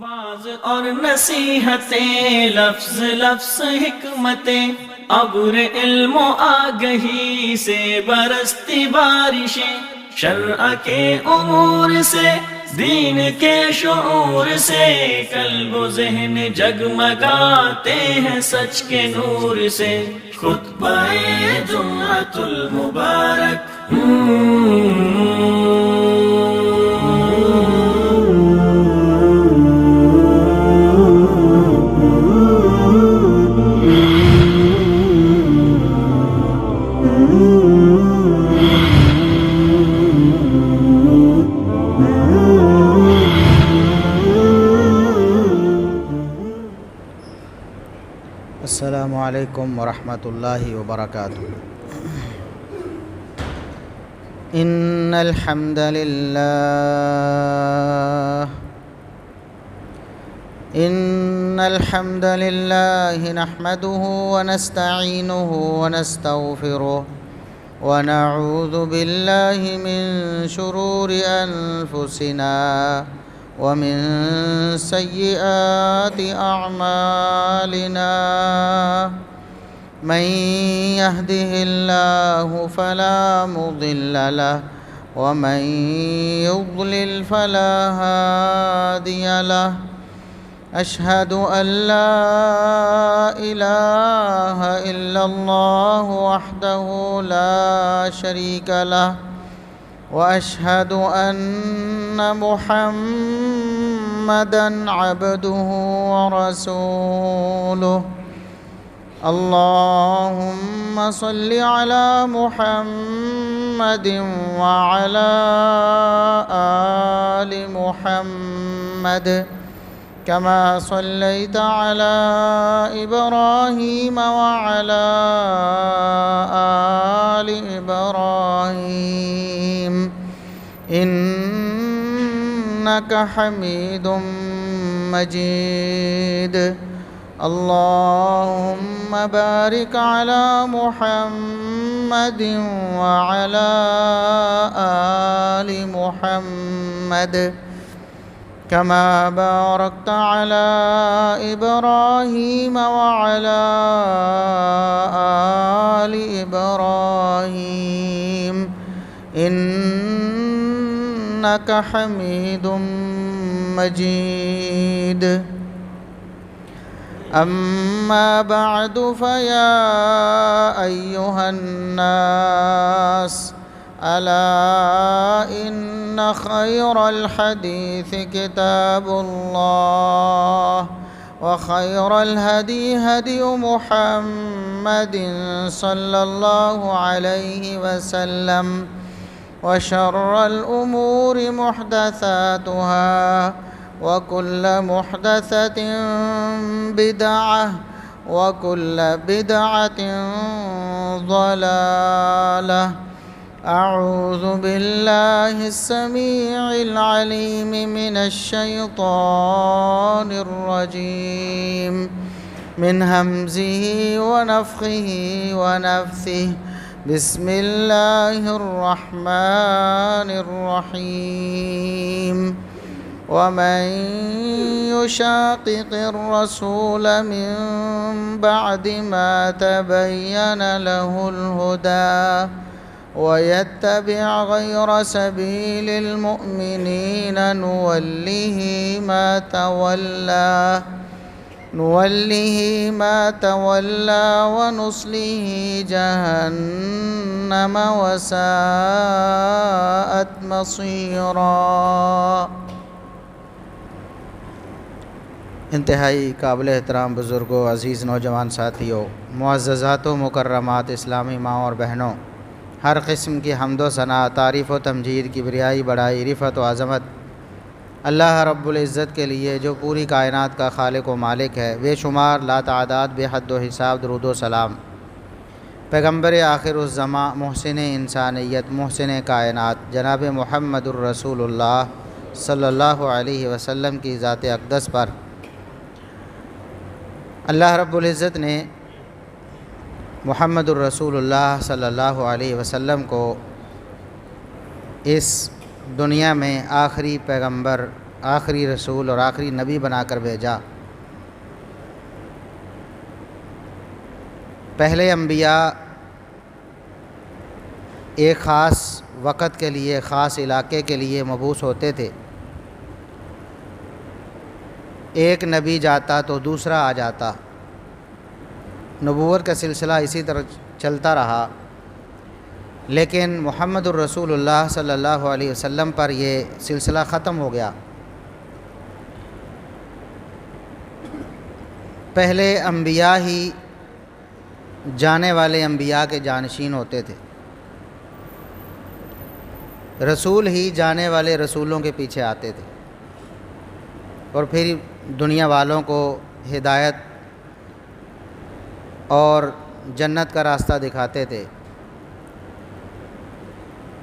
Was اور نصیحتیں، لفظ لفظ حکمتیں، ابر علم و آگہی سے برستی بارشیں، شرع کے امور سے، دین کے شعور سے، قلب و ذہن جگمگاتے ہیں سچ کے نور سے۔ خطبہ جمعۃ المبارک السلام علیکم ورحمۃ اللہ وبرکاتہ۔ ان الحمد للہ نحمده ونستعینه ونستغفره ونعوذ باللہ من شرور انفسنا ومن سیئات اعمالنا، من يهده الله فلا مضل له ومن يضلل فلا هادي له، اشهد ان لا اله الا الله وحده لا شريك له، واشهد ان محمدا عبده ورسوله۔ اللهم صل على محمد وعلى آل محمد كما صليت على إبراهيم وعلى آل إبراهيم إنك حميد مجيد۔ اللهم بارك على محمد وعلى آل محمد كما باركت على إبراهيم وعلى آل إبراهيم إنك حميد مجيد۔ أما بعد، فيا أيها الناس، ألا إن خير الحديث كتاب الله، وخير الهدي هدي محمد صلى الله عليه وسلم، وشر الأمور محدثاتها، وكل محدثة بدعة، وكل بدعة ضلالة۔ أعوذ بالله السميع العليم من الشيطان الرجيم، من همزه ونفخه ونفثه، بسم الله الرحمن الرحيم۔ ومن يشاقق الرسول من بعد ما تبين له الهدى ويتبع غير سبيل المؤمنين نوله ما تولى ونصله جهنم وساءت مصيرا۔ انتہائی قابل احترام بزرگوں، عزیز نوجوان ساتھیوں، معززات و مکرمات اسلامی ماں اور بہنوں، ہر قسم کی حمد و ثنا، تعریف و تمجید، کبریائی، بڑائی، رفعت و عظمت اللہ رب العزت کے لیے جو پوری کائنات کا خالق و مالک ہے۔ بے شمار، لا تعداد، بے حد و حساب درود و سلام پیغمبر آخر الزماں، محسن انسانیت، محسن کائنات، جناب محمد الرسول اللہ صلی اللہ علیہ وسلم کی ذات اقدس پر اللہ رب العزت نے محمد الرسول اللہ صلی اللہ علیہ وسلم کو اس دنیا میں آخری پیغمبر آخری رسول اور آخری نبی بنا کر بھیجا۔ پہلے انبیاء ایک خاص وقت کے لیے، خاص علاقے کے لیے مبعوث ہوتے تھے۔ ایک نبی جاتا تو دوسرا آ جاتا، نبوت کا سلسلہ اسی طرح چلتا رہا، لیکن محمد الرسول اللہ صلی اللہ علیہ وسلم پر یہ سلسلہ ختم ہو گیا۔ پہلے انبیاء ہی جانے والے انبیاء کے جانشین ہوتے تھے، رسول ہی جانے والے رسولوں کے پیچھے آتے تھے اور پھر دنیا والوں کو ہدایت اور جنت کا راستہ دکھاتے تھے۔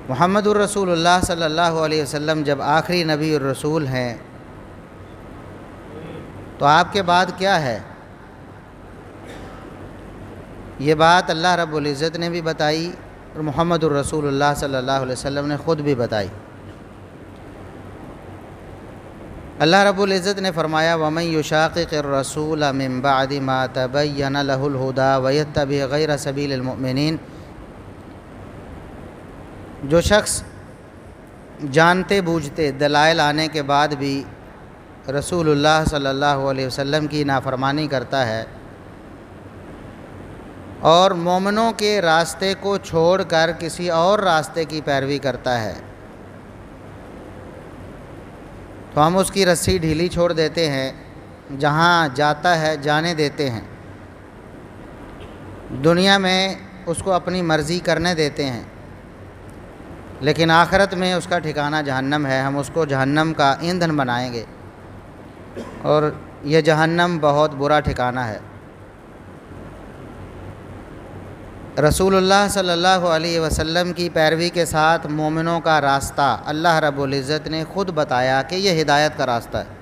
محمد الرسول اللہ صلی اللہ علیہ وسلم جب آخری نبی اور رسول ہیں تو آپ کے بعد کیا ہے؟ یہ بات اللہ رب العزت نے بھی بتائی اور محمد الرسول اللہ صلی اللہ علیہ وسلم نے خود بھی بتائی۔ اللہ رب العزت نے فرمایا وَمَن يُشَاقِقِ الرَّسُولَ مِن بَعْدِ مَا تَبَيَّنَ لَهُ الْهُدَى وَيَتَّبِعْ غَيْرَ سَبِيلِ الْمُؤْمِنِينَ، جو شخص جانتے بوجھتے دلائل آنے کے بعد بھی رسول اللہ صلی اللہ علیہ وسلم کی نافرمانی کرتا ہے اور مومنوں کے راستے کو چھوڑ کر کسی اور راستے کی پیروی کرتا ہے، تو ہم اس کی رسی ڈھیلی چھوڑ دیتے ہیں، جہاں جاتا ہے جانے دیتے ہیں، دنیا میں اس کو اپنی مرضی کرنے دیتے ہیں، لیکن آخرت میں اس کا ٹھکانہ جہنم ہے۔ ہم اس کو جہنم کا ایندھن بنائیں گے اور یہ جہنم بہت برا ٹھکانہ ہے۔ رسول اللہ صلی اللہ علیہ وسلم کی پیروی کے ساتھ مومنوں کا راستہ اللہ رب العزت نے خود بتایا کہ یہ ہدایت کا راستہ ہے،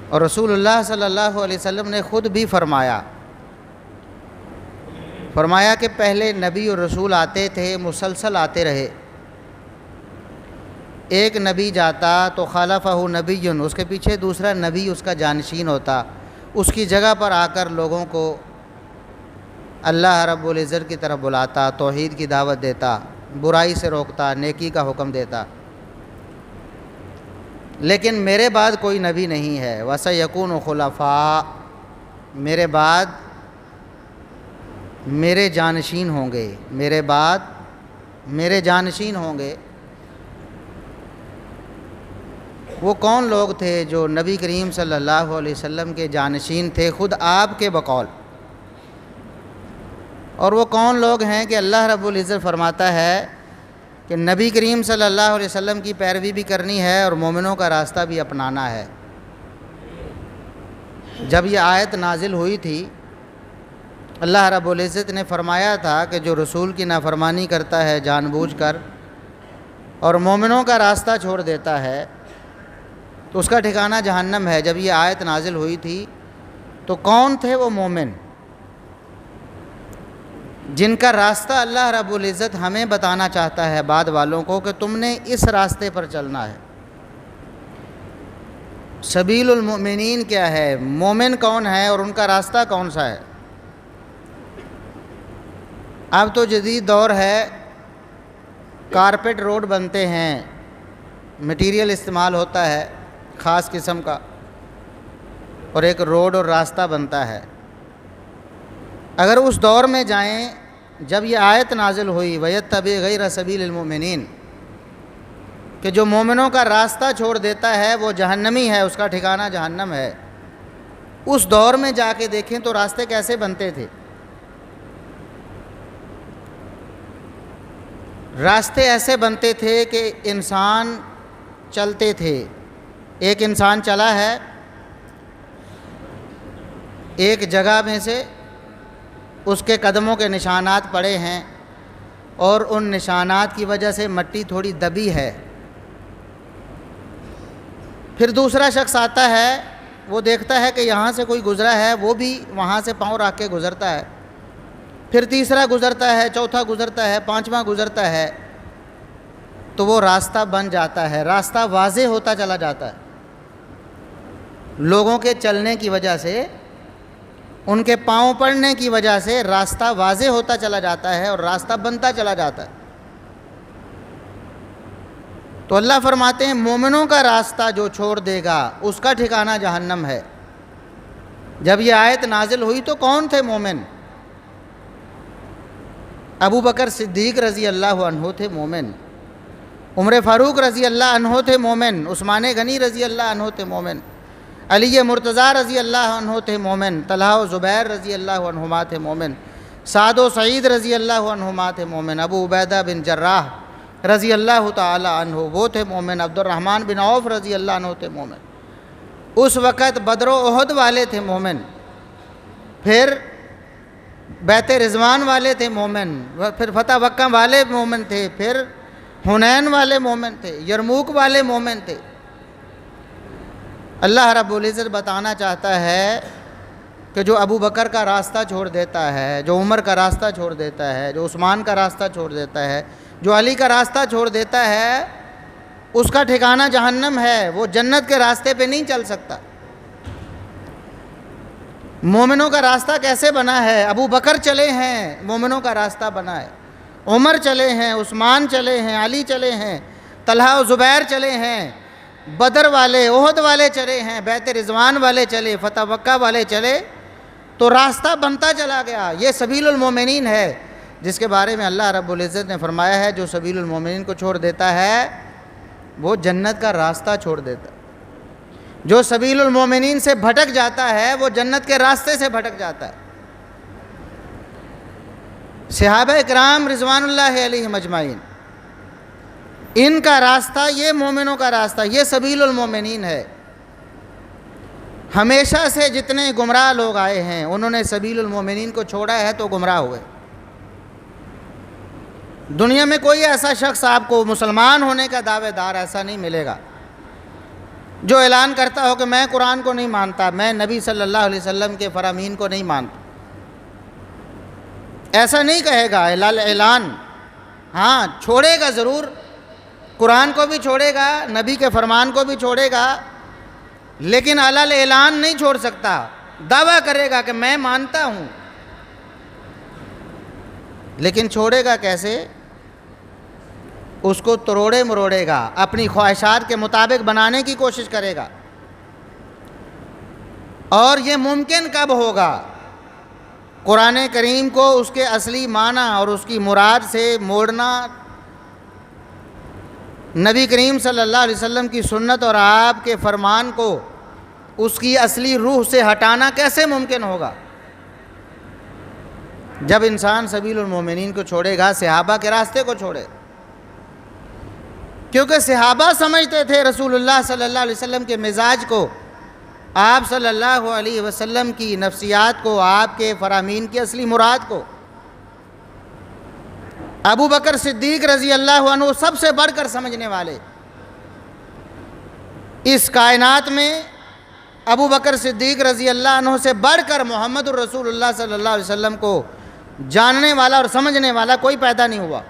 اور رسول اللہ صلی اللہ علیہ وسلم نے خود بھی فرمایا کہ پہلے نبی اور رسول آتے تھے، مسلسل آتے رہے، ایک نبی جاتا تو خلفہ نبی، اس کے پیچھے دوسرا نبی اس کا جانشین ہوتا، اس کی جگہ پر آ کر لوگوں کو اللہ رب العزت کی طرف بلاتا، توحید کی دعوت دیتا، برائی سے روکتا، نیکی کا حکم دیتا۔ لیکن میرے بعد کوئی نبی نہیں ہے، وَسَيَكُونُ خُلَفَاء، میرے بعد میرے جانشین ہوں گے، میرے بعد میرے جانشین ہوں گے۔ وہ کون لوگ تھے جو نبی کریم صلی اللہ علیہ وسلم کے جانشین تھے خود آپ کے بقول؟ اور وہ کون لوگ ہیں کہ اللہ رب العزت فرماتا ہے کہ نبی کریم صلی اللہ علیہ وسلم کی پیروی بھی کرنی ہے اور مومنوں کا راستہ بھی اپنانا ہے۔ جب یہ آیت نازل ہوئی تھی، اللہ رب العزت نے فرمایا تھا کہ جو رسول کی نافرمانی کرتا ہے جان بوجھ کر اور مومنوں کا راستہ چھوڑ دیتا ہے تو اس کا ٹھکانہ جہنم ہے۔ جب یہ آیت نازل ہوئی تھی تو کون تھے وہ مومن جن کا راستہ اللہ رب العزت ہمیں بتانا چاہتا ہے بعد والوں کو کہ تم نے اس راستے پر چلنا ہے؟ سبیل المؤمنین کیا ہے؟ مومن کون ہے اور ان کا راستہ کون سا ہے؟ اب تو جدید دور ہے، کارپیٹ روڈ بنتے ہیں، مٹیریل استعمال ہوتا ہے خاص قسم کا، اور ایک روڈ اور راستہ بنتا ہے۔ اگر اس دور میں جائیں جب یہ آیت نازل ہوئی وَيَتَّبِعْ غَيْرَ سَبِيلِ الْمُؤْمِنِينَ، کہ جو مومنوں کا راستہ چھوڑ دیتا ہے وہ جہنمی ہے، اس کا ٹھکانہ جہنم ہے، اس دور میں جا کے دیکھیں تو راستے کیسے بنتے تھے؟ راستے ایسے بنتے تھے کہ انسان چلتے تھے، ایک انسان چلا ہے ایک جگہ میں سے، اس کے قدموں کے نشانات پڑے ہیں اور ان نشانات کی وجہ سے مٹی تھوڑی دبی ہے، پھر دوسرا شخص آتا ہے، وہ دیکھتا ہے کہ یہاں سے کوئی گزرا ہے، وہ بھی وہاں سے پاؤں رکھ کے گزرتا ہے، پھر تیسرا گزرتا ہے، چوتھا گزرتا ہے، پانچواں گزرتا ہے، تو وہ راستہ بن جاتا ہے، راستہ واضح ہوتا چلا جاتا ہے۔ لوگوں کے چلنے کی وجہ سے، ان کے پاؤں پڑنے کی وجہ سے راستہ واضح ہوتا چلا جاتا ہے اور راستہ بنتا چلا جاتا ہے۔ تو اللہ فرماتے ہیں مومنوں کا راستہ جو چھوڑ دے گا اس کا ٹھکانہ جہنم ہے۔ جب یہ آیت نازل ہوئی تو کون تھے مومن؟ ابو بکر صدیق رضی اللہ عنہ تھے مومن، عمر فاروق رضی اللہ عنہ تھے مومن، عثمان غنی رضی اللہ عنہ تھے مومن، علی مرتضیٰ رضی اللہ عنہ تھے مومن، طلحہ و زبیر رضی اللہ عنہما تھے مومن، سعد و سعید رضی اللہ عنہما تھے مومن، ابو عبیدہ بن جراح رضی اللہ تعالی عنہ وہ تھے مومن، عبد الرحمن بن عوف رضی اللہ عنہ تھے مومن۔ اس وقت بدر و احد والے تھے مومن، پھر بیت رضوان والے تھے مومن، پھر فتح مکہ والے مومن تھے، پھر حنین والے مومن تھے، یرموک والے مومن تھے۔ اللہ رب العزت بتانا چاہتا ہے کہ جو ابو بکر کا راستہ چھوڑ دیتا ہے، جو عمر کا راستہ چھوڑ دیتا ہے، جو عثمان کا راستہ چھوڑ دیتا ہے، جو علی کا راستہ چھوڑ دیتا ہے، اس کا ٹھکانہ جہنم ہے، وہ جنت کے راستے پہ نہیں چل سکتا۔ مومنوں کا راستہ کیسے بنا ہے؟ ابو بکر چلے ہیں، مومنوں کا راستہ بنا ہے، عمر چلے ہیں، عثمان چلے ہیں، علی چلے ہیں، طلحہ و زبیر چلے ہیں، بدر والے احد والے چلے ہیں، بیت رضوان والے چلے، فتح مکہ والے چلے، تو راستہ بنتا چلا گیا۔ یہ سبیل المومنین ہے جس کے بارے میں اللہ رب العزت نے فرمایا ہے جو سبیل المومنین کو چھوڑ دیتا ہے وہ جنت کا راستہ چھوڑ دیتا ہے، جو سبیل المومنین سے بھٹک جاتا ہے وہ جنت کے راستے سے بھٹک جاتا ہے۔ صحابہ اکرام رضوان اللہ علیہم اجمعین، ان کا راستہ یہ مومنوں کا راستہ، یہ سبیل المومنین ہے۔ ہمیشہ سے جتنے گمراہ لوگ آئے ہیں انہوں نے سبیل المومنین کو چھوڑا ہے تو گمراہ ہوئے۔ دنیا میں کوئی ایسا شخص آپ کو مسلمان ہونے کا دعوے دار ایسا نہیں ملے گا جو اعلان کرتا ہو کہ میں قرآن کو نہیں مانتا، میں نبی صلی اللہ علیہ وسلم کے فرامین کو نہیں مانتا، ایسا نہیں کہے گا اعلان۔ ہاں چھوڑے گا ضرور، قرآن کو بھی چھوڑے گا، نبی کے فرمان کو بھی چھوڑے گا، لیکن اعلان نہیں چھوڑ سکتا۔ دعویٰ کرے گا کہ میں مانتا ہوں، لیکن چھوڑے گا کیسے؟ اس کو تروڑے مروڑے گا، اپنی خواہشات کے مطابق بنانے کی کوشش کرے گا۔ اور یہ ممکن کب ہوگا؟ قرآن کریم کو اس کے اصلی معنی اور اس کی مراد سے موڑنا، نبی کریم صلی اللہ علیہ وسلم کی سنت اور آپ کے فرمان کو اس کی اصلی روح سے ہٹانا کیسے ممکن ہوگا؟ جب انسان سبیل المومنین کو چھوڑے گا، صحابہ کے راستے کو چھوڑے، کیونکہ صحابہ سمجھتے تھے رسول اللہ صلی اللہ علیہ وسلم کے مزاج کو، آپ صلی اللہ علیہ وسلم کی نفسیات کو، آپ کے فرامین کی اصلی مراد کو۔ ابو بکر صدیق رضی اللہ عنہ سب سے بڑھ کر سمجھنے والے، اس کائنات میں ابو بکر صدیق رضی اللہ عنہ سے بڑھ کر محمد الرسول اللہ صلی اللہ علیہ وسلم کو جاننے والا اور سمجھنے والا کوئی پیدا نہیں ہوا۔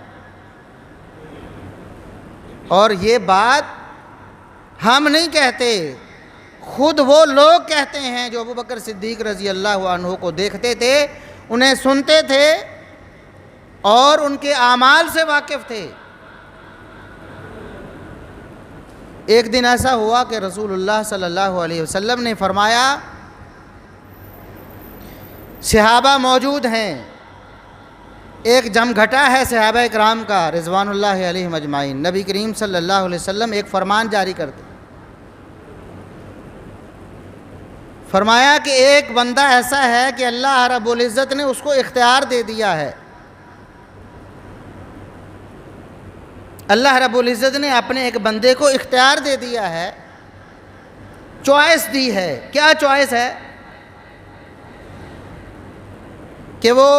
اور یہ بات ہم نہیں کہتے، خود وہ لوگ کہتے ہیں جو ابو بکر صدیق رضی اللہ عنہ کو دیکھتے تھے، انہیں سنتے تھے اور ان کے اعمال سے واقف تھے۔ ایک دن ایسا ہوا کہ رسول اللہ صلی اللہ علیہ وسلم نے فرمایا، صحابہ موجود ہیں، ایک جمگھٹا ہے صحابہ اکرام کا رضوان اللہ علیہم اجمعین، نبی کریم صلی اللہ علیہ وسلم ایک فرمان جاری کرتے، فرمایا کہ ایک بندہ ایسا ہے کہ اللہ رب العزت نے اس کو اختیار دے دیا ہے، اللہ رب العزت نے اپنے ایک بندے کو اختیار دے دیا ہے، چوائس دی ہے۔ کیا چوائس ہے؟ کہ وہ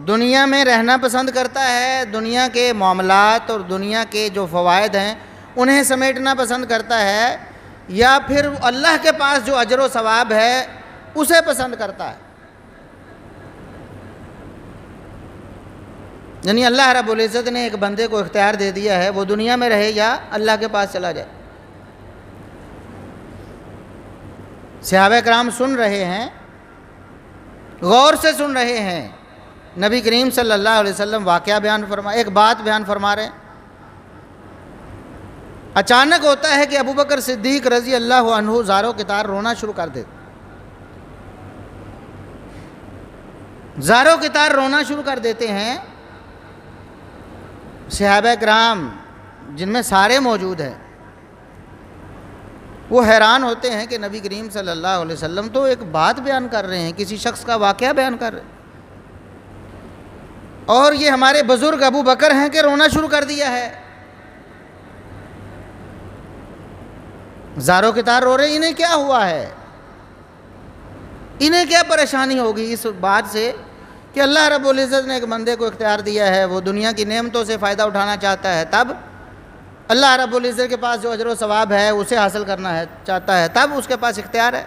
دنیا میں رہنا پسند کرتا ہے، دنیا کے معاملات اور دنیا کے جو فوائد ہیں انہیں سمیٹنا پسند کرتا ہے، یا پھر اللہ کے پاس جو اجر و ثواب ہے اسے پسند کرتا ہے۔ یعنی اللہ رب العزت نے ایک بندے کو اختیار دے دیا ہے، وہ دنیا میں رہے یا اللہ کے پاس چلا جائے۔ صحابہ کرام سن رہے ہیں، غور سے سن رہے ہیں، نبی کریم صلی اللہ علیہ وسلم واقعہ بیان ایک بات بیان فرما رہے ہیں۔ اچانک ہوتا ہے کہ ابو بکر صدیق رضی اللہ عنہ زاروں کے تار رونا شروع کر دیتے، زاروں کے تار رونا شروع کر دیتے ہیں۔ صحابہ کرام جن میں سارے موجود ہیں وہ حیران ہوتے ہیں کہ نبی کریم صلی اللہ علیہ وسلم تو ایک بات بیان کر رہے ہیں، کسی شخص کا واقعہ بیان کر رہے ہیں، اور یہ ہمارے بزرگ ابو بکر ہیں کہ رونا شروع کر دیا ہے۔ زاروں کے تار رو رہے ہیں، انہیں کیا ہوا ہے، انہیں کیا پریشانی ہوگی اس بات سے کہ اللہ رب العزت نے ایک بندے کو اختیار دیا ہے، وہ دنیا کی نعمتوں سے فائدہ اٹھانا چاہتا ہے، تب اللہ رب العزت کے پاس جو اجر و ثواب ہے اسے حاصل کرنا ہے چاہتا ہے، تب اس کے پاس اختیار ہے۔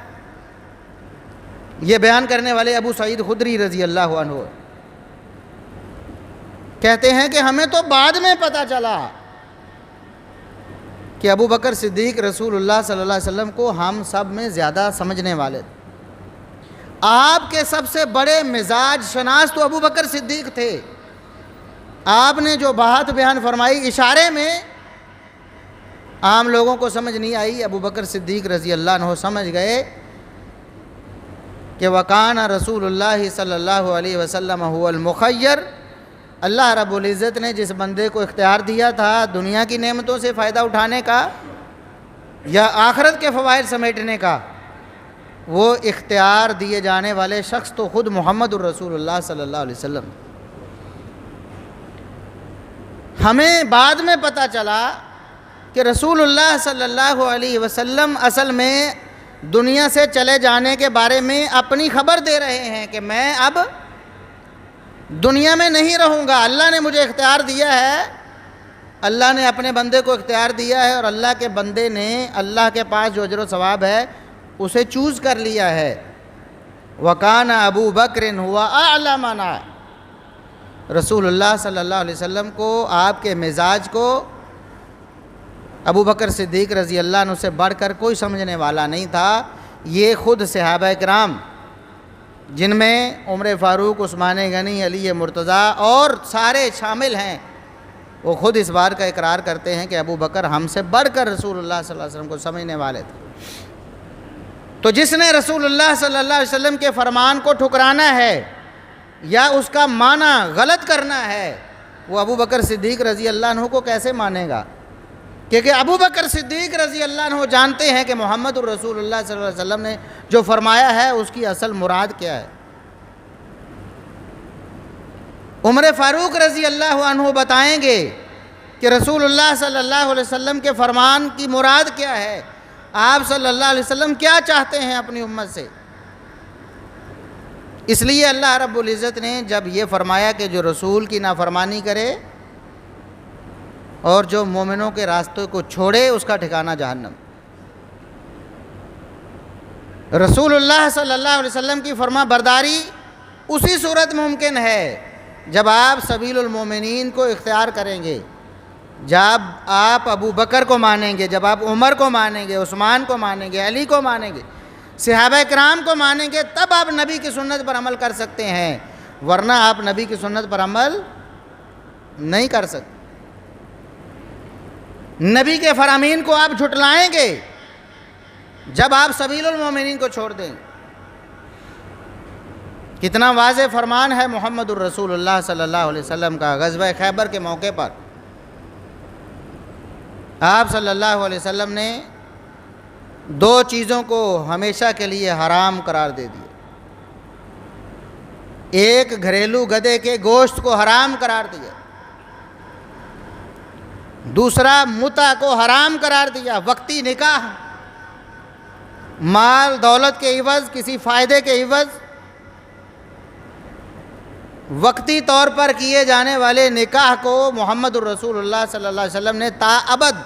یہ بیان کرنے والے ابو سعید خدری رضی اللہ عنہ کہتے ہیں کہ ہمیں تو بعد میں پتہ چلا کہ ابو بکر صدیق رسول اللہ صلی اللہ علیہ وسلم کو ہم سب میں زیادہ سمجھنے والے تھے۔ آپ کے سب سے بڑے مزاج شناس تو ابو بکر صدیق تھے۔ آپ نے جو بات بیان فرمائی اشارے میں عام لوگوں کو سمجھ نہیں آئی، ابو بکر صدیق رضی اللہ عنہ سمجھ گئے کہ وَقَانَ رسول اللہ صلی اللہ علیہ وسلم هو المخیر، اللہ رب العزت نے جس بندے کو اختیار دیا تھا دنیا کی نعمتوں سے فائدہ اٹھانے کا یا آخرت کے فوائد سمیٹنے کا، وہ اختیار دیے جانے والے شخص تو خود محمد الرسول اللہ صلی اللہ علیہ وسلم۔ ہمیں بعد میں پتہ چلا کہ رسول اللہ صلی اللہ علیہ وسلم اصل میں دنیا سے چلے جانے کے بارے میں اپنی خبر دے رہے ہیں کہ میں اب دنیا میں نہیں رہوں گا، اللہ نے مجھے اختیار دیا ہے، اللہ نے اپنے بندے کو اختیار دیا ہے، اور اللہ کے بندے نے اللہ کے پاس جو اجر و ثواب ہے اسے چوز کر لیا ہے۔ وَقَانَ ابو بکر هُوَ أَعْلَمَنَا، رسول اللہ صلی اللہ علیہ وسلم کو آپ کے مزاج کو ابو بکر صدیق رضی اللہ عنہ سے بڑھ کر کوئی سمجھنے والا نہیں تھا۔ یہ خود صحابہ کرام جن میں عمر فاروق، عثمان غنی، علی مرتضیٰ اور سارے شامل ہیں، وہ خود اس بات کا اقرار کرتے ہیں کہ ابو بکر ہم سے بڑھ کر رسول اللہ صلی اللہ علیہ وسلم کو سمجھنے والے تھے۔ تو جس نے رسول اللہ صلی اللہ علیہ وسلم کے فرمان کو ٹھکرانا ہے یا اس کا معنی غلط کرنا ہے، وہ ابو بکر صدیق رضی اللہ عنہ کو کیسے مانے گا؟ کیونکہ ابو بکر صدیق رضی اللہ عنہ جانتے ہیں کہ محمد الرسول اللہ صلی اللہ علیہ وسلم نے جو فرمایا ہے اس کی اصل مراد کیا ہے۔ عمر فاروق رضی اللہ عنہ بتائیں گے کہ رسول اللہ صلی اللہ علیہ وسلم کے فرمان کی مراد کیا ہے، آپ صلی اللہ علیہ وسلم کیا چاہتے ہیں اپنی امت سے۔ اس لیے اللہ رب العزت نے جب یہ فرمایا کہ جو رسول کی نافرمانی کرے اور جو مومنوں کے راستے کو چھوڑے اس کا ٹھکانہ جہنم، رسول اللہ صلی اللہ علیہ وسلم کی فرما برداری اسی صورت ممکن ہے جب آپ سبیل المومنین کو اختیار کریں گے، جب آپ ابو بکر کو مانیں گے، جب آپ عمر کو مانیں گے، عثمان کو مانیں گے، علی کو مانیں گے، صحابہ کرام کو مانیں گے، تب آپ نبی کی سنت پر عمل کر سکتے ہیں، ورنہ آپ نبی کی سنت پر عمل نہیں کر سکتے۔ نبی کے فرامین کو آپ جھٹلائیں گے جب آپ سبیل المومنین کو چھوڑ دیں۔ کتنا واضح فرمان ہے محمد الرسول اللہ صلی اللہ علیہ وسلم کا۔ غزوہ خیبر کے موقع پر آپ صلی اللہ علیہ وسلم نے دو چیزوں کو ہمیشہ کے لیے حرام قرار دے دیا۔ ایک گھریلو گدھے کے گوشت کو حرام قرار دیا، دوسرا متع کو حرام قرار دیا۔ وقتی نکاح، مال دولت کے عوض، کسی فائدے کے عوض وقتی طور پر کیے جانے والے نکاح کو محمد الرسول اللہ صلی اللہ علیہ وسلم نے تا ابد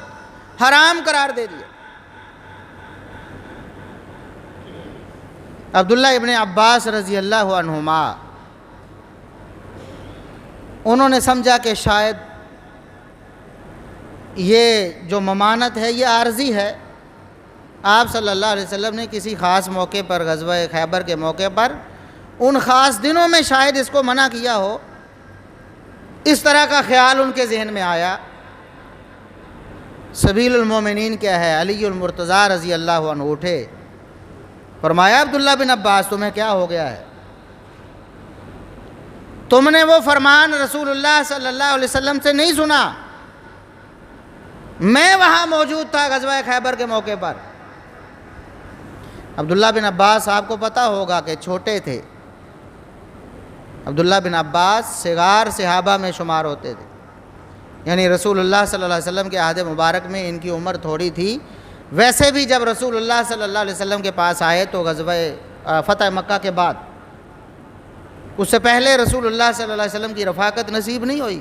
حرام قرار دے دیا۔ عبداللہ ابن عباس رضی اللہ عنہما انہوں نے سمجھا کہ شاید یہ جو ممانت ہے یہ عارضی ہے، آپ صلی اللہ علیہ وسلم نے کسی خاص موقع پر غزوہ خیبر کے موقع پر ان خاص دنوں میں شاید اس کو منع کیا ہو، اس طرح کا خیال ان کے ذہن میں آیا۔ سبیل المومنین کیا ہے، علی المرتضیٰ رضی اللہ عنہ اٹھے، فرمایا عبداللہ بن عباس تمہیں کیا ہو گیا ہے؟ تم نے وہ فرمان رسول اللہ صلی اللہ علیہ وسلم سے نہیں سنا؟ میں وہاں موجود تھا غزوہ خیبر کے موقع پر۔ عبداللہ بن عباس آپ کو پتہ ہوگا کہ چھوٹے تھے، عبداللہ بن عباس صغار صحابہ میں شمار ہوتے تھے، یعنی رسول اللہ صلی اللہ علیہ وسلم کے عہد مبارک میں ان کی عمر تھوڑی تھی۔ ویسے بھی جب رسول اللہ صلی اللہ علیہ وسلم کے پاس آئے تو غزوہ فتح مکہ کے بعد، اس سے پہلے رسول اللہ صلی اللہ علیہ وسلم کی رفاقت نصیب نہیں ہوئی،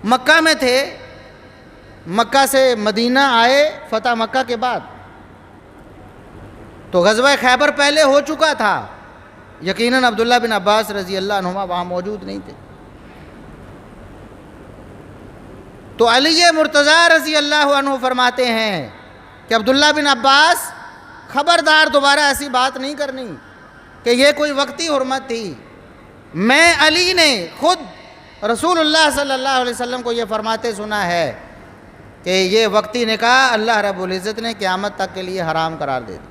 مکہ میں تھے، مکہ سے مدینہ آئے فتح مکہ کے بعد، تو غزوہ خیبر پہلے ہو چکا تھا، یقیناً عبداللہ بن عباس رضی اللہ عنہما وہاں موجود نہیں تھے۔ تو علی مرتضیٰ رضی اللہ عنہ فرماتے ہیں کہ عبداللہ بن عباس خبردار دوبارہ ایسی بات نہیں کرنی کہ یہ کوئی وقتی حرمت تھی، میں علی نے خود رسول اللہ صلی اللہ علیہ وسلم کو یہ فرماتے سنا ہے کہ یہ وقتی نکاح اللہ رب العزت نے قیامت تک کے لیے حرام قرار دے دی۔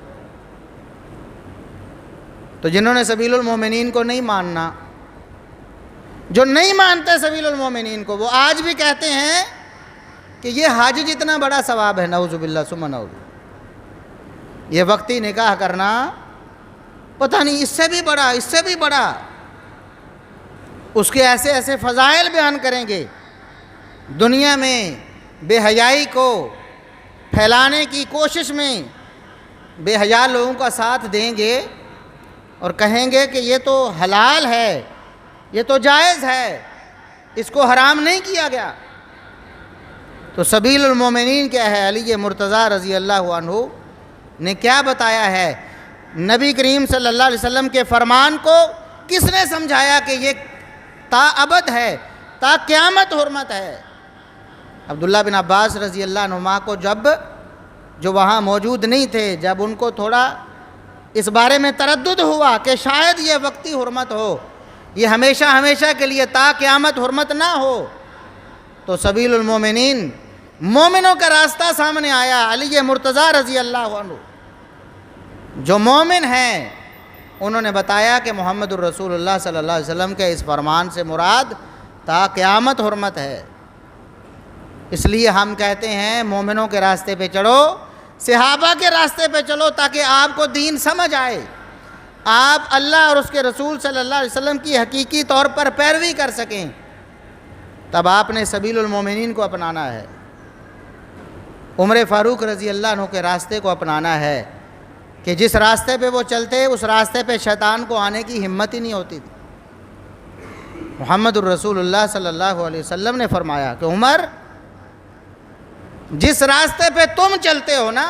تو جنہوں نے سبیل المومنین کو نہیں ماننا، جو نہیں مانتے سبیل المومنین کو، وہ آج بھی کہتے ہیں کہ یہ حج جتنا بڑا ثواب ہے، نعوذ باللہ ثم نعوذ، یہ وقتی نکاح کرنا پتہ نہیں اس سے بھی بڑا، اس سے بھی بڑا، اس کے ایسے ایسے فضائل بیان کریں گے، دنیا میں بے حیائی کو پھیلانے کی کوشش میں بے حیا لوگوں کا ساتھ دیں گے اور کہیں گے کہ یہ تو حلال ہے، یہ تو جائز ہے، اس کو حرام نہیں کیا گیا۔ تو سبیل المومنین کیا ہے، علی مرتضیٰ رضی اللہ عنہ نے کیا بتایا ہے؟ نبی کریم صلی اللہ علیہ وسلم کے فرمان کو کس نے سمجھایا کہ یہ تا ابد ہے، تا قیامت حرمت ہے؟ عبداللہ بن عباس رضی اللہ عنہما کو جو وہاں موجود نہیں تھے، جب ان کو تھوڑا اس بارے میں تردد ہوا کہ شاید یہ وقتی حرمت ہو، یہ ہمیشہ ہمیشہ کے لیے تا قیامت حرمت نہ ہو، تو سبیل المومنین، مومنوں کا راستہ سامنے آیا، علی مرتضیٰ رضی اللہ عنہ جو مومن ہیں انہوں نے بتایا کہ محمد الرسول اللہ صلی اللہ علیہ وسلم کے اس فرمان سے مراد تا قیامت حرمت ہے۔ اس لیے ہم کہتے ہیں مومنوں کے راستے پہ چڑھو، صحابہ کے راستے پہ چلو، تاکہ آپ کو دین سمجھ آئے، آپ اللہ اور اس کے رسول صلی اللہ علیہ وسلم کی حقیقی طور پر پیروی کر سکیں۔ تب آپ نے سبیل المومنین کو اپنانا ہے، عمر فاروق رضی اللہ عنہ کے راستے کو اپنانا ہے کہ جس راستے پہ وہ چلتے اس راستے پہ شیطان کو آنے کی ہمت ہی نہیں ہوتی تھی۔ محمد الرسول اللہ صلی اللہ علیہ وسلم نے فرمایا کہ عمر، جس راستے پہ تم چلتے ہو نا،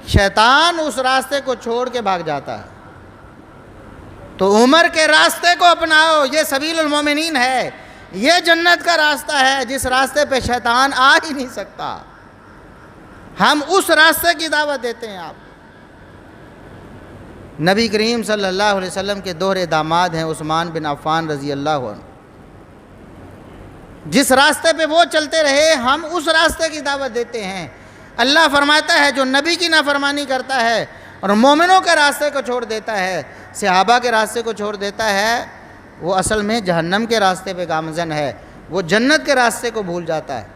شیطان اس راستے کو چھوڑ کے بھاگ جاتا ہے، تو عمر کے راستے کو اپناؤ، یہ سبیل المومنین ہے، یہ جنت کا راستہ ہے جس راستے پہ شیطان آ ہی نہیں سکتا۔ ہم اس راستے کی دعوت دیتے ہیں آپ۔ نبی کریم صلی اللہ علیہ وسلم کے دوہرے داماد ہیں عثمان بن عفان رضی اللہ عنہ، جس راستے پہ وہ چلتے رہے ہم اس راستے کی دعوت دیتے ہیں۔ اللہ فرماتا ہے جو نبی کی نافرمانی کرتا ہے اور مومنوں کے راستے کو چھوڑ دیتا ہے، صحابہ کے راستے کو چھوڑ دیتا ہے، وہ اصل میں جہنم کے راستے پہ گامزن ہے، وہ جنت کے راستے کو بھول جاتا ہے۔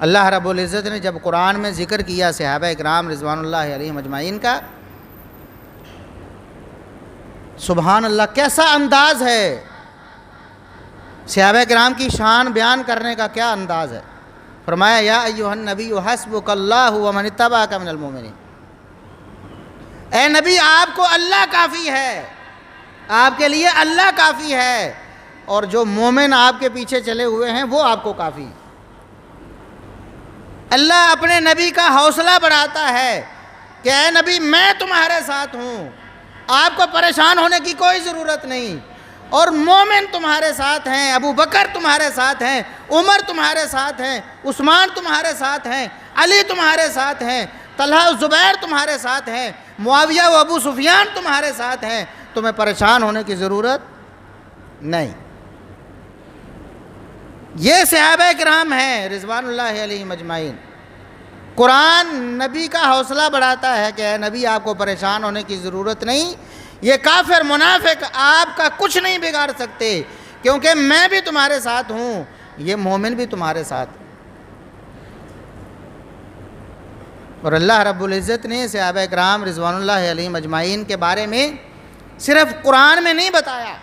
اللہ رب العزت نے جب قرآن میں ذکر کیا صحابہ اکرام رضوان اللہ علیہم اجمعین کا، سبحان اللہ کیسا انداز ہے، صحابہ کرام کی شان بیان کرنے کا کیا انداز ہے۔ فرمایا یا ایھا النبی حسبک اللہ ومن اتبعک من المؤمنین، اے نبی آپ کو اللہ کافی ہے، آپ کے لیے اللہ کافی ہے، اور جو مومن آپ کے پیچھے چلے ہوئے ہیں وہ آپ کو کافی ہے۔ اللہ اپنے نبی کا حوصلہ بڑھاتا ہے کہ اے نبی میں تمہارے ساتھ ہوں، آپ کو پریشان ہونے کی کوئی ضرورت نہیں، اور مومن تمہارے ساتھ ہیں، ابو بکر تمہارے ساتھ ہیں، عمر تمہارے ساتھ ہیں، عثمان تمہارے ساتھ ہیں، علی تمہارے ساتھ ہیں، طلحہ و زبیر تمہارے ساتھ ہیں، معاویہ و ابو سفیان تمہارے ساتھ ہیں، تمہیں پریشان ہونے کی ضرورت نہیں۔ یہ صحابہ کرام ہیں رضوان اللہ علیہم اجمعین۔ قرآن نبی کا حوصلہ بڑھاتا ہے کہ اے نبی آپ کو پریشان ہونے کی ضرورت نہیں، یہ کافر منافق آپ کا کچھ نہیں بگاڑ سکتے، کیونکہ میں بھی تمہارے ساتھ ہوں، یہ مومن بھی تمہارے ساتھ۔ اور اللہ رب العزت نے صحابہ کرام رضوان اللہ علیہم اجمعین کے بارے میں صرف قرآن میں نہیں بتایا،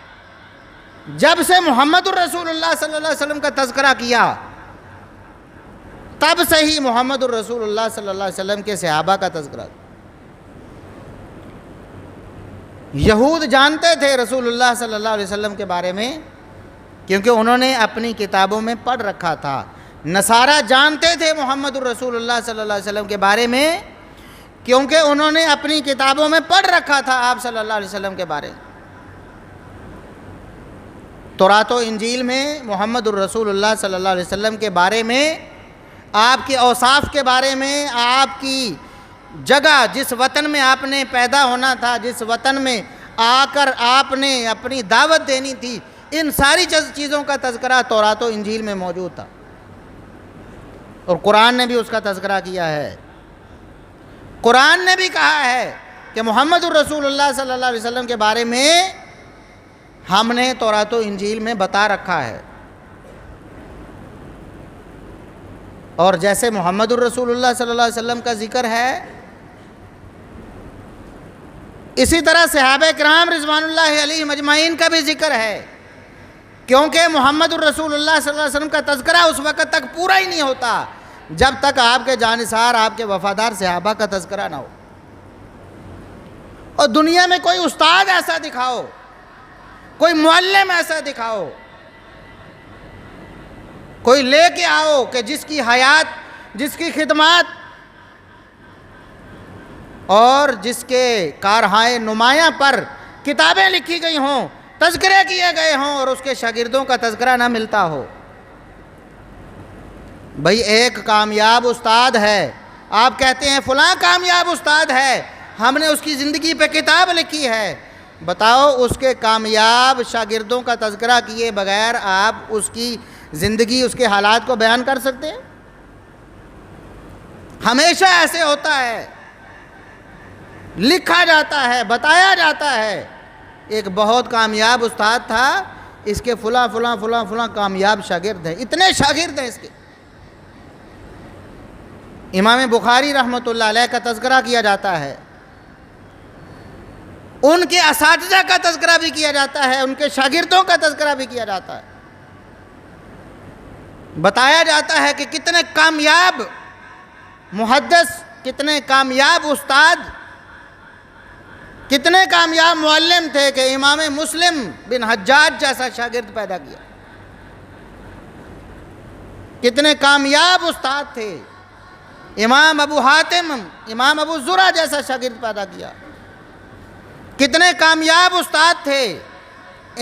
جب سے محمد الرسول اللہ صلی اللہ علیہ وسلم کا تذکرہ کیا تب سے ہی محمد الرسول اللہ صلی اللہ علیہ وسلم کے صحابہ کا تذکرہ۔ یہود جانتے تھے رسول اللہ صلی اللہ علیہ وسلم کے بارے میں، کیونکہ انہوں نے اپنی کتابوں میں پڑھ رکھا تھا۔ نصارہ جانتے تھے محمد الرسول اللہ صلی اللہ علیہ وسلم کے بارے میں، کیونکہ انہوں نے اپنی کتابوں میں پڑھ رکھا تھا آپ صلی اللہ علیہ وسلم کے بارے میں۔ تورات و انجیل میں محمد الرسول اللہ صلی اللہ علیہ وسلم کے بارے میں، آپ کے اوصاف کے بارے میں، آپ کی جگہ جس وطن میں آپ نے پیدا ہونا تھا، جس وطن میں آ کر آپ نے اپنی دعوت دینی تھی، ان ساری چیزوں کا تذکرہ تورات و انجیل میں موجود تھا، اور قرآن نے بھی اس کا تذکرہ کیا ہے۔ قرآن نے بھی کہا ہے کہ محمد الرسول اللہ صلی اللہ علیہ وسلم کے بارے میں ہم نے تورات و انجیل میں بتا رکھا ہے۔ اور جیسے محمد الرسول اللہ صلی اللہ علیہ وسلم کا ذکر ہے، اسی طرح صحابہ کرام رضوان اللہ علیہم اجمعین کا بھی ذکر ہے، کیونکہ محمد الرسول اللہ صلی اللہ علیہ وسلم کا تذکرہ اس وقت تک پورا ہی نہیں ہوتا جب تک آپ کے جانثار، آپ کے وفادار صحابہ کا تذکرہ نہ ہو۔ اور دنیا میں کوئی استاد ایسا دکھاؤ، کوئی معلم ایسا دکھاؤ، کوئی لے کے آؤ کہ جس کی حیات، جس کی خدمات اور جس کے کارہائے نمایاں پر کتابیں لکھی گئی ہوں، تذکرے کیے گئے ہوں، اور اس کے شاگردوں کا تذکرہ نہ ملتا ہو۔ بھئی ایک کامیاب استاد ہے، آپ کہتے ہیں فلاں کامیاب استاد ہے، ہم نے اس کی زندگی پہ کتاب لکھی ہے، بتاؤ اس کے کامیاب شاگردوں کا تذکرہ کیے بغیر آپ اس کی زندگی، اس کے حالات کو بیان کر سکتے ہیں؟ ہمیشہ ایسے ہوتا ہے، لکھا جاتا ہے، بتایا جاتا ہے، ایک بہت کامیاب استاد تھا، اس کے فلاں فلاں فلاں فلاں کامیاب شاگرد ہیں، اتنے شاگرد ہیں اس کے۔ امام بخاری رحمۃ اللہ علیہ کا تذکرہ کیا جاتا ہے، ان کے اساتذہ کا تذکرہ بھی کیا جاتا ہے، ان کے شاگردوں کا تذکرہ بھی کیا جاتا ہے، بتایا جاتا ہے کہ کتنے کامیاب محدث، کتنے کامیاب استاد، کتنے کامیاب معلم تھے کہ امام مسلم بن حجاج جیسا شاگرد پیدا کیا، کتنے کامیاب استاد تھے، امام ابو حاتم، امام ابو زرع جیسا شاگرد پیدا کیا، کتنے کامیاب استاد تھے،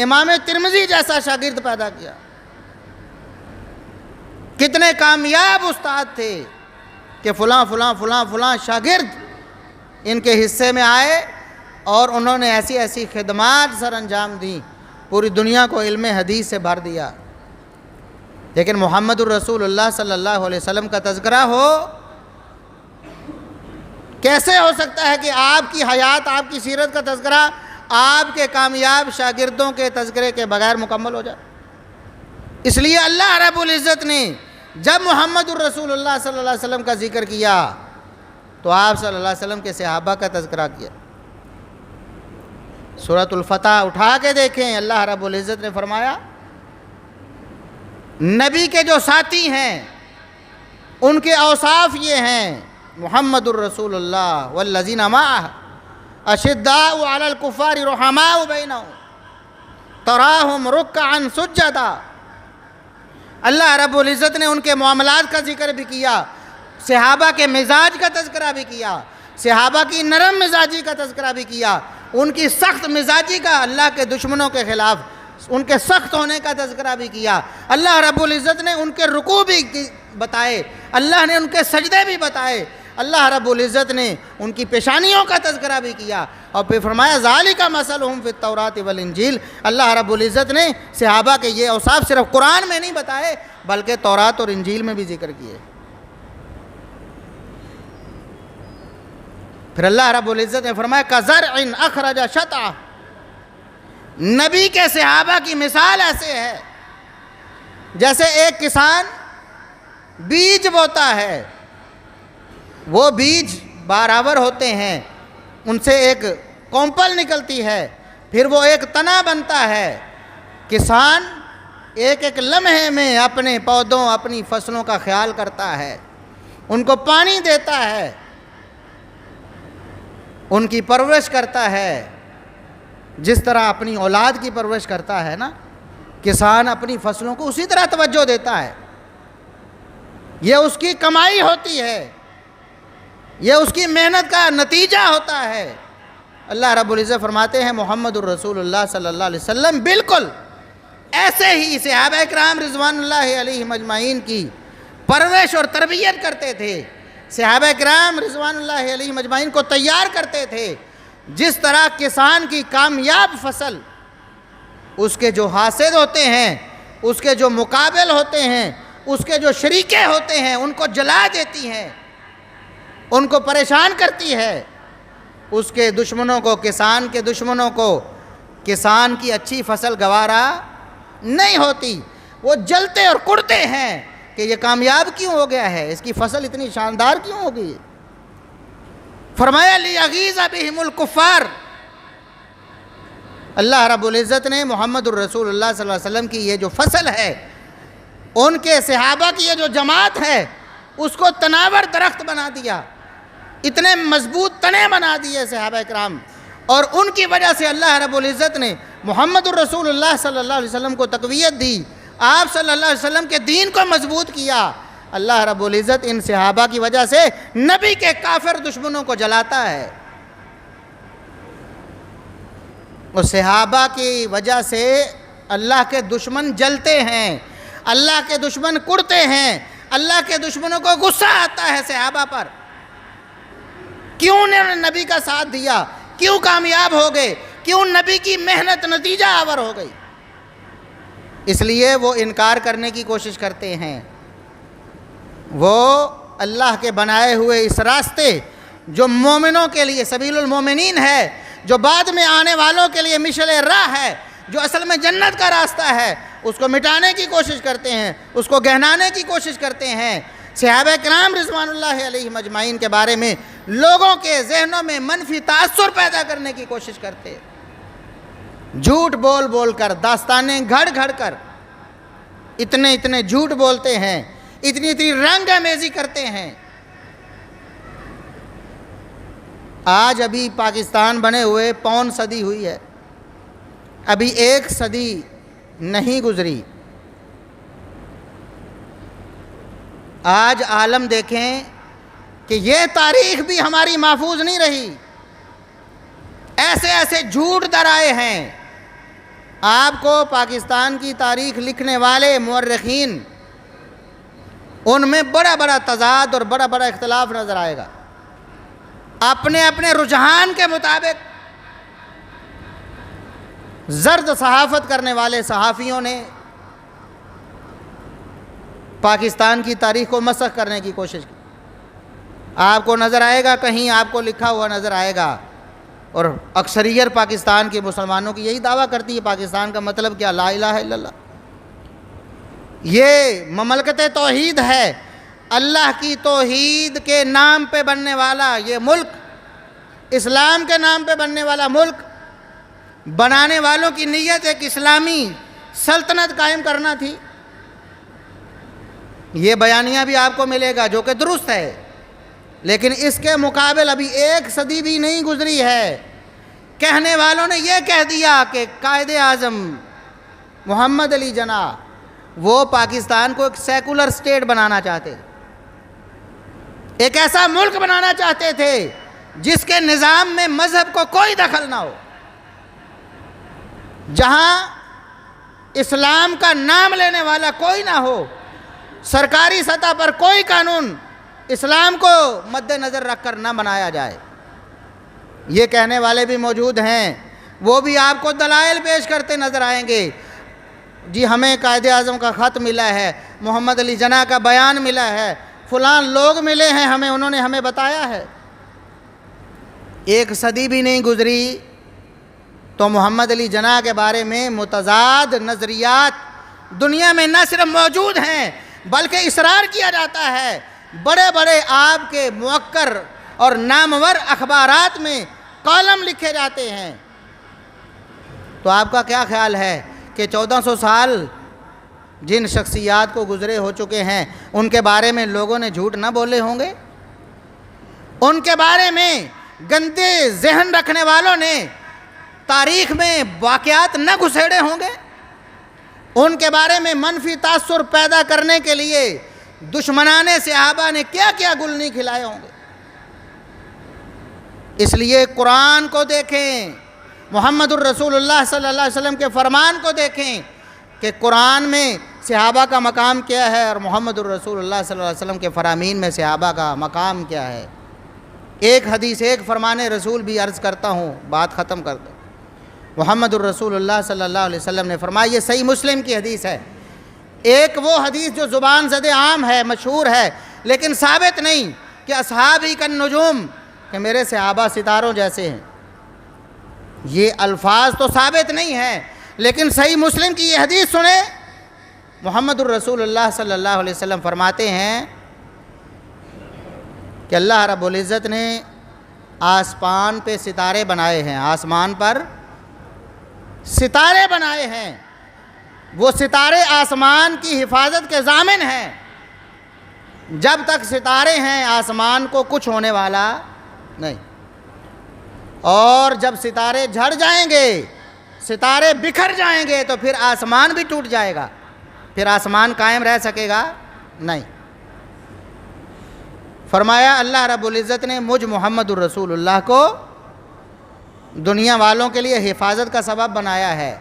امام ترمذی جیسا شاگرد پیدا کیا، کتنے کامیاب استاد تھے کہ فلاں فلاں فلاں فلاں شاگرد ان کے حصے میں آئے اور انہوں نے ایسی ایسی خدمات سر انجام دیں، پوری دنیا کو علم حدیث سے بھر دیا۔ لیکن محمد الرسول اللہ صلی اللہ علیہ وسلم کا تذکرہ ہو، کیسے ہو سکتا ہے کہ آپ کی حیات، آپ کی سیرت کا تذکرہ آپ کے کامیاب شاگردوں کے تذکرے کے بغیر مکمل ہو جائے؟ اس لیے اللہ رب العزت نے جب محمد الرسول اللہ صلی اللہ علیہ وسلم کا ذکر کیا تو آپ صلی اللہ علیہ وسلم کے صحابہ کا تذکرہ کیا۔ سورۃ الفتح اٹھا کے دیکھیں، اللہ رب العزت نے فرمایا نبی کے جو ساتھی ہیں ان کے اوصاف یہ ہیں، محمد الرسول اللہ والذین معہ اشداء علی الکفار رحماء بینہم تراہم رکعا سجدا۔ اللہ رب العزت نے ان کے معاملات کا ذکر بھی کیا، صحابہ کے مزاج کا تذکرہ بھی کیا، صحابہ کی نرم مزاجی کا تذکرہ بھی کیا، ان کی سخت مزاجی کا، اللہ کے دشمنوں کے خلاف ان کے سخت ہونے کا تذکرہ بھی کیا، اللہ رب العزت نے ان کے رکوع بھی بتائے، اللہ نے ان کے سجدے بھی بتائے، اللہ رب العزت نے ان کی پیشانیوں کا تذکرہ بھی کیا، اور پھر فرمایا ذالک مثلہم فی التوراۃ والانجیل۔ اللہ رب العزت نے صحابہ کے یہ اوصاف صرف قرآن میں نہیں بتائے بلکہ تورات اور انجیل میں بھی ذکر کیے۔ پھر اللہ رب العزت نے فرمایا کزرع اخرج شطأہ، نبی کے صحابہ کی مثال ایسے ہے جیسے ایک کسان بیج بوتا ہے، وہ بیج بارآور ہوتے ہیں، ان سے ایک کونپل نکلتی ہے، پھر وہ ایک تنا بنتا ہے۔ کسان ایک ایک لمحے میں اپنے پودوں اپنی فصلوں کا خیال کرتا ہے، ان کو پانی دیتا ہے، ان کی پرورش کرتا ہے، جس طرح اپنی اولاد کی پرورش کرتا ہے نا، کسان اپنی فصلوں کو اسی طرح توجہ دیتا ہے۔ یہ اس کی کمائی ہوتی ہے، یہ اس کی محنت کا نتیجہ ہوتا ہے۔ اللہ رب العزت فرماتے ہیں محمد الرسول اللہ صلی اللہ علیہ وسلم بالکل ایسے ہی صحابہ اکرام رضوان اللہ علیہم اجمعین کی پرورش اور تربیت کرتے تھے، صحابہ اکرام رضوان اللہ علیہم اجمعین کو تیار کرتے تھے، جس طرح کسان کی کامیاب فصل اس کے جو حاسد ہوتے ہیں، اس کے جو مقابل ہوتے ہیں، اس کے جو شریکے ہوتے ہیں، ان کو جلا دیتی ہیں، ان کو پریشان کرتی ہے، اس کے دشمنوں کو، کسان کے دشمنوں کو کسان کی اچھی فصل گوارا نہیں ہوتی، وہ جلتے اور کڑتے ہیں کہ یہ کامیاب کیوں ہو گیا ہے، اس کی فصل اتنی شاندار کیوں ہو گئی۔ فرمایا لیغیظ بہم الکفار، اللہ رب العزت نے محمد الرسول اللہ صلی اللہ علیہ وسلم کی یہ جو فصل ہے، ان کے صحابہ کی یہ جو جماعت ہے، اس کو تناور درخت بنا دیا، اتنے مضبوط تنے بنا دیے صحابہ اکرام، اور ان کی وجہ سے اللہ رب العزت نے محمد الرسول اللہ صلی اللہ علیہ وسلم کو تقویت دی، آپ صلی اللہ علیہ وسلم کے دین کو مضبوط کیا۔ اللہ رب العزت ان صحابہ کی وجہ سے نبی کے کافر دشمنوں کو جلاتا ہے، اور صحابہ کی وجہ سے اللہ کے دشمن جلتے ہیں، اللہ کے دشمن کڑتے ہیں، اللہ کے دشمنوں کو غصہ آتا ہے صحابہ پر، کیوں انہوں نے نبی کا ساتھ دیا، کیوں کامیاب ہو گئے، کیوں نبی کی محنت نتیجہ آور ہو گئی، اس لیے وہ انکار کرنے کی کوشش کرتے ہیں۔ وہ اللہ کے بنائے ہوئے اس راستے جو مومنوں کے لیے سبیل المومنین ہے، جو بعد میں آنے والوں کے لیے مشعل راہ ہے، جو اصل میں جنت کا راستہ ہے، اس کو مٹانے کی کوشش کرتے ہیں، اس کو گہنانے کی کوشش کرتے ہیں۔ صحابہ کرام رضوان اللہ علیہم اجمعین کے بارے میں لوگوں کے ذہنوں میں منفی تاثر پیدا کرنے کی کوشش کرتے ہیں، جھوٹ بول بول کر، داستانیں گھڑ گھڑ کر، اتنے جھوٹ بولتے ہیں، اتنی رنگ آمیزی کرتے ہیں۔ آج ابھی پاکستان بنے ہوئے 5 صدی ہوئی ہے، ابھی 1 صدی نہیں گزری۔ آج عالم دیکھیں کہ یہ تاریخ بھی ہماری محفوظ نہیں رہی، ایسے جھوٹ در آئے ہیں۔ آپ کو پاکستان کی تاریخ لکھنے والے مورخین، ان میں بڑا تضاد اور بڑا اختلاف نظر آئے گا، اپنے رجحان کے مطابق زرد صحافت کرنے والے صحافیوں نے پاکستان کی تاریخ کو مسخ کرنے کی کوشش کی۔ آپ کو نظر آئے گا، کہیں آپ کو لکھا ہوا نظر آئے گا، اور اکثریت پاکستان کے مسلمانوں کی یہی دعویٰ کرتی ہے پاکستان کا مطلب کیا، لا الہ الا اللہ، یہ مملکت توحید ہے، اللہ کی توحید کے نام پہ بننے والا یہ ملک، اسلام کے نام پہ بننے والا ملک، بنانے والوں کی نیت ایک اسلامی سلطنت قائم کرنا تھی۔ یہ بیانیہ بھی آپ کو ملے گا جو کہ درست ہے، لیکن اس کے مقابل ابھی 1 صدی بھی نہیں گزری ہے، کہنے والوں نے یہ کہہ دیا کہ قائد اعظم محمد علی جناح وہ پاکستان کو ایک سیکولر سٹیٹ بنانا چاہتے تھے، ایک ایسا ملک بنانا چاہتے تھے جس کے نظام میں مذہب کو کوئی دخل نہ ہو، جہاں اسلام کا نام لینے والا کوئی نہ ہو، سرکاری سطح پر کوئی قانون اسلام کو مد نظر رکھ کر نہ بنایا جائے۔ یہ کہنے والے بھی موجود ہیں، وہ بھی آپ کو دلائل پیش کرتے نظر آئیں گے۔ جی ہمیں قائد اعظم کا خط ملا ہے، محمد علی جناح کا بیان ملا ہے، فلان لوگ ملے ہیں ہمیں، انہوں نے ہمیں بتایا ہے۔ ایک صدی بھی نہیں گزری تو محمد علی جناح کے بارے میں متضاد نظریات دنیا میں نہ صرف موجود ہیں بلکہ اصرار کیا جاتا ہے۔ بڑے بڑے آپ کے موقر اور نامور اخبارات میں کالم لکھے جاتے ہیں۔ تو آپ کا کیا خیال ہے کہ 1400 سال جن شخصیات کو گزرے ہو چکے ہیں ان کے بارے میں لوگوں نے جھوٹ نہ بولے ہوں گے؟ ان کے بارے میں گندے ذہن رکھنے والوں نے تاریخ میں واقعات نہ گھسیڑے ہوں گے؟ ان کے بارے میں منفی تاثر پیدا کرنے کے لیے دشمنان صحابہ نے کیا کیا گل نہیں کھلائے ہوں گے؟ اس لیے قرآن کو دیکھیں، محمد الرسول اللہ صلی اللہ علیہ وسلم کے فرمان کو دیکھیں کہ قرآن میں صحابہ کا مقام کیا ہے اور محمد الرسول اللہ صلی اللہ علیہ وسلم کے فرامین میں صحابہ کا مقام کیا ہے۔ ایک حدیث، ایک فرمان رسول بھی عرض کرتا ہوں، بات ختم کرتا ہوں۔ محمد الرسول اللہ صلی اللہ علیہ وسلم نے فرمایا، یہ صحیح مسلم کی حدیث ہے، ایک وہ حدیث جو زبان زد عام ہے، مشہور ہے، لیکن ثابت نہیں کہ اصحابی کالنجوم، کہ میرے صحابہ ستاروں جیسے ہیں۔ یہ الفاظ تو ثابت نہیں ہے، لیکن صحیح مسلم کی یہ حدیث سنیں۔ محمد الرسول اللہ صلی اللہ علیہ وسلم فرماتے ہیں کہ اللہ رب العزت نے آسمان پہ ستارے بنائے ہیں، آسمان پر ستارے بنائے ہیں، وہ ستارے آسمان کی حفاظت کے ضامن ہیں۔ جب تک ستارے ہیں آسمان کو کچھ ہونے والا نہیں، اور جب ستارے جھڑ جائیں گے، ستارے بکھر جائیں گے تو پھر آسمان بھی ٹوٹ جائے گا، پھر آسمان قائم رہ سکے گا نہیں۔ فرمایا اللہ رب العزت نے مجھ محمد الرسول اللہ کو دنیا والوں کے لیے حفاظت کا سبب بنایا ہے۔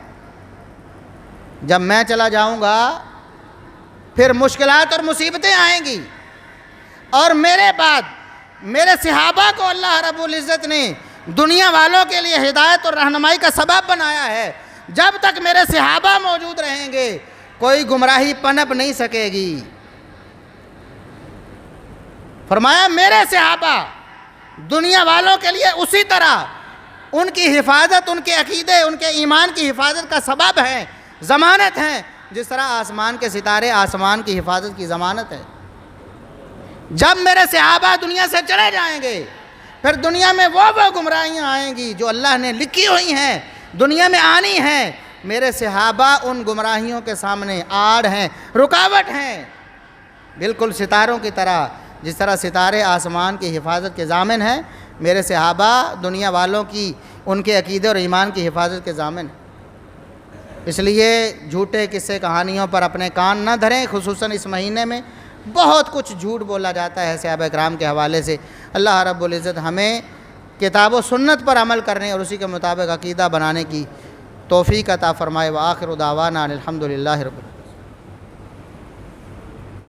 جب میں چلا جاؤں گا پھر مشکلات اور مصیبتیں آئیں گی، اور میرے بعد میرے صحابہ کو اللہ رب العزت نے دنیا والوں کے لیے ہدایت اور رہنمائی کا سبب بنایا ہے۔ جب تک میرے صحابہ موجود رہیں گے کوئی گمراہی پنپ نہیں سکے گی۔ فرمایا میرے صحابہ دنیا والوں کے لیے اسی طرح ان کی حفاظت، ان کے عقیدے، ان کے ایمان کی حفاظت کا سبب ہے، ضمانت ہے، جس طرح آسمان کے ستارے آسمان کی حفاظت کی ضمانت ہے۔ جب میرے صحابہ دنیا سے چلے جائیں گے پھر دنیا میں وہ گمراہیاں آئیں گی جو اللہ نے لکھی ہوئی ہیں، دنیا میں آنی ہیں۔ میرے صحابہ ان گمراہیوں کے سامنے آڑ ہیں، رکاوٹ ہیں، بالکل ستاروں کی طرح۔ جس طرح ستارے آسمان کی حفاظت کے ضامن ہیں، میرے صحابہ دنیا والوں کی ان کے عقیدے اور ایمان کی حفاظت کے ضامن ہیں۔ اس لیے جھوٹے قصے کہانیوں پر اپنے کان نہ دھریں، خصوصاً اس مہینے میں بہت کچھ جھوٹ بولا جاتا ہے صحابہ کرام کے حوالے سے۔ اللہ رب العزت ہمیں کتاب و سنت پر عمل کرنے اور اسی کے مطابق عقیدہ بنانے کی توفیق عطا فرمائے۔ وآخر دعوانا الحمدللہ رب العالمین۔